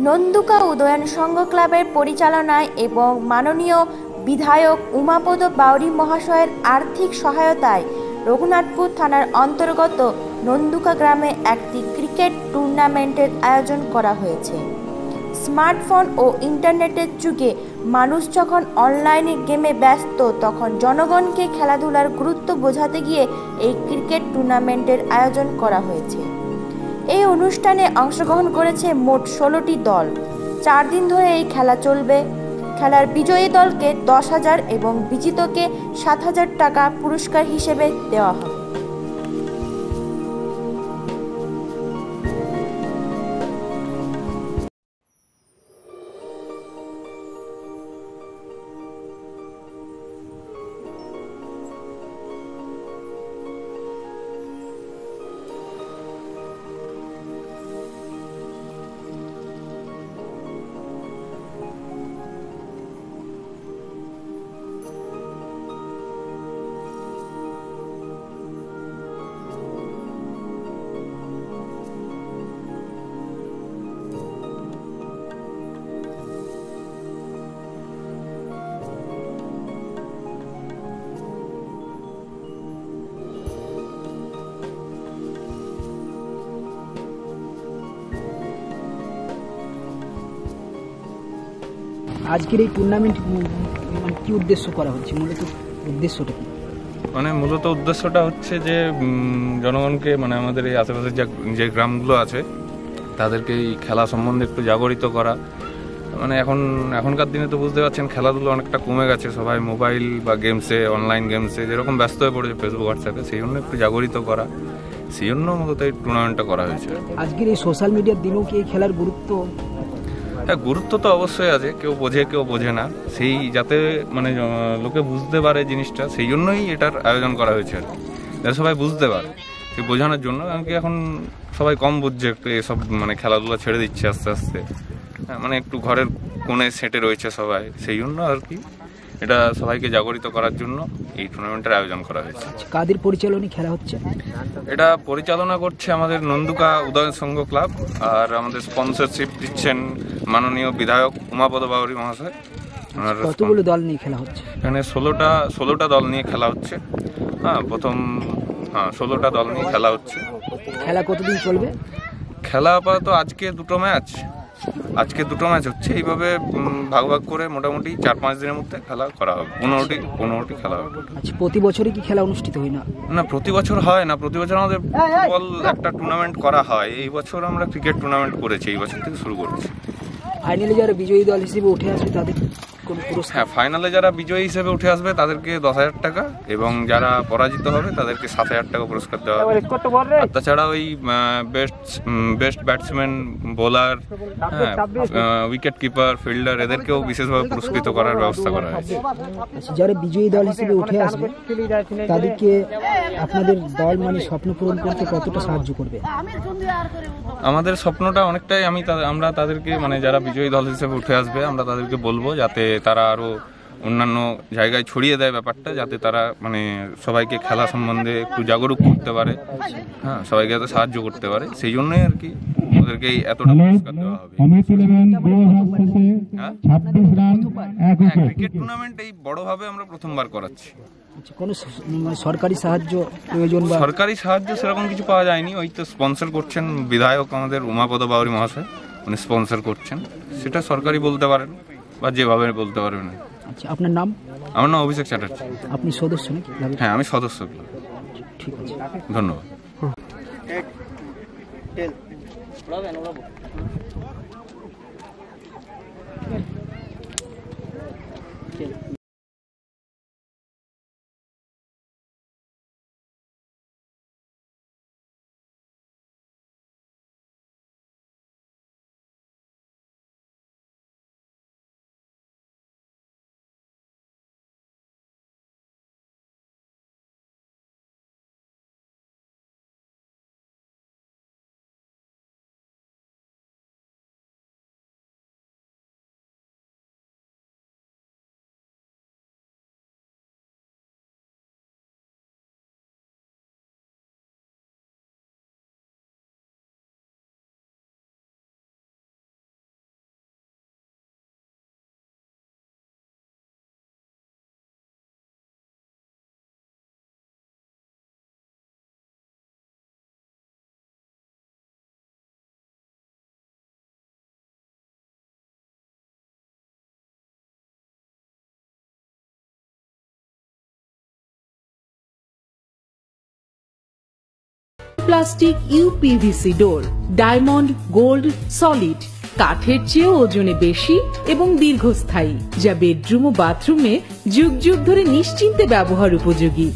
নন্দুকা উদয়ন সংঘ ক্লাবের পরিচালনায় এবং মাননীয় বিধায়ক উমাপদ বাউরি মহাশয়ের আর্থিক সহায়তায় রঘুনাথপুর থানার অন্তর্গত নন্দুকা গ্রামে একটি ক্রিকেট টুর্নামেন্টের আয়োজন করা হয়েছে। স্মার্টফোন ও ইন্টারনেটের যুগে মানুষ যখন অনলাইনে গেমে ব্যস্ত, তখন জনগণকে খেলাধুলার গুরুত্ব বোঝাতে গিয়ে এই ক্রিকেট টুর্নামেন্টের আয়োজন করা হয়েছে। এই অনুষ্ঠানে অংশগ্রহণ করেছে মোট 16টি দল। 4 দিন ধরে এই খেলা চলবে। খেলার বিজয়ী দলকে 10,000 এবং বিজিতকে 7,000 টাকা পুরস্কার হিসেবে দেওয়া হবে। আজকের এই টুর্নামেন্ট মানে কি উদ্দেশ্য করা হচ্ছে, মূলত উদ্দেশ্যটা কি? মূলত উদ্দেশ্যটা হচ্ছে যে জনগণকে আমাদের এই আশেপাশে যে গ্রামগুলো আছে তাদেরকে এই খেলা সম্বন্ধে একটু জাগরিত করা। এখনকার দিনে তো বুঝতে পারছেন খেলাধুলো অনেকটা কমে গেছে, সবাই মোবাইল বা গেমসে, অনলাইন গেমসে যেরকম ব্যস্ত হয়ে পড়েছে ফেসবুক হোয়াটসঅ্যাপে, সেই জন্য একটু জাগরিত করা, সেই জন্য মূলত এই টুর্নামেন্টটা করা হয়েছে। আজকের এই সোশ্যাল মিডিয়ার দিনেও কি এই খেলার গুরুত্ব? হ্যাঁ, গুরুত্ব তো অবশ্যই আছে, কেউ বোঝে কেউ বোঝে না, সেই যাতে লোকে বুঝতে পারে জিনিসটা, সেই জন্যই এটার আয়োজন করা হয়েছে আর কি, যাতে সবাই বুঝতে পারে, সেই বোঝানোর জন্য। কারণ কি এখন সবাই কম বুঝছে, একটু এসব খেলাধুলা ছেড়ে দিচ্ছে আস্তে আস্তে, একটু ঘরের কোণে সেটে রয়েছে সবাই, সেই জন্য আর কি এটা সবাইকে জাগরিত করার জন্য এই টুর্নামেন্টের আয়োজন করা হয়েছে। কাদের পরিচালনায় খেলা হচ্ছে? এটা পরিচালনা করছে আমাদের নন্দুকা উদয়ন সংঘ ক্লাব, আর আমাদের স্পন্সরশিপ দিচ্ছেন মাননীয় বিধায়ক উমাপদ বাউরি মহাশয়। কতগুলো দল নিয়ে খেলা হচ্ছে? এখানে 16টা দল নিয়ে খেলা হচ্ছে। প্রথম 16টা দল নিয়ে খেলা হচ্ছে। খেলা কতদিন চলবে? খেলা আপাতত আজকে দুটো ম্যাচ হচ্ছে, এইভাবে ভাগ ভাগ করে মোটামুটি 4-5 দিনের মধ্যে খেলা করা হবে। 15টি খেলা হবে। আচ্ছা, প্রতি বছরই কি খেলা অনুষ্ঠিত হয়? না, প্রতি বছর হয় না, প্রতি বছর আমাদের ফুটবল একটা টুর্নামেন্ট করা হয়। এই বছর আমরা ক্রিকেট টুর্নামেন্ট করেছি, এই বছর থেকে শুরু করেছি। ফাইনালে যারা বিজয়ী দল হিসেবে উঠে আসবে তাদের কোন পুরস্কার? হ্যাঁ, ফাইনালে যারা বিজয়ী হিসেবে উঠে আসবে তাদেরকে 10,000 টাকা এবং যারা পরাজিত হবে তাদেরকে 7,000 টাকা পুরস্কার দেওয়া হবে। আর তাছাড়া ওই best batsman, bowler, wicket keeper, fielder এদেরকেও বিশেষভাবে পুরস্কৃত করার ব্যবস্থা করা হয়েছে। যারা বিজয়ী দল হিসেবে উঠে আসবে তাদেরকে আপনাদের দল স্বপ্ন পূরণ করতে কতটা সাহায্য করবে? আমাদের স্বপ্নটা অনেকটাই আমরা তাদেরকে যারা বিজয়ী দল হিসেবে উঠে আসবে আমরা তাদেরকে বলবো যাতে তারা আরো অন্যান্য জায়গায় ছড়িয়ে দেয় ব্যাপারটা, যাতে তারা সবাইকে খেলা সম্বন্ধে একটু জাগরুক করতে পারে, সবাইকে যাতে সাহায্য করতে পারে, সেই জন্যই আর কি ওদেরকে এতটা পুরস্কার দেওয়া হবে। ক্রিকেট টুর্নামেন্ট এই বড়ভাবে আমরা প্রথমবার করাচ্ছি। কোনো সরকারি সাহায্য প্রয়োজন? সরকারি সাহায্য সেরকম কিছু পাওয়া যায়নি, ওই তো স্পন্সর করছেন বিধায়ক আমাদের উমাপদ বাউরি মহাশয়, উনি স্পন্সর করছেন, সেটা সরকারি বলতে পারেন বা যেভাবে বলতে পারবেন। আচ্ছা, আপনার নাম? আমার নাম অভিষেক চ্যাটার্জি। আপনি সদস্য নাকি? হ্যাঁ, আমি সদস্য। ঠিক আছে, ধন্যবাদ। প্লাস্টিক ইউপিভিসি ডোর, ডায়মন্ড গোল্ড সলিড, কাঠের চেয়েও ওজনে বেশি এবং দীর্ঘস্থায়ী, যা বেডরুম ও বাথরুমে যুগ যুগ ধরে নিশ্চিন্তে ব্যবহার উপযোগী।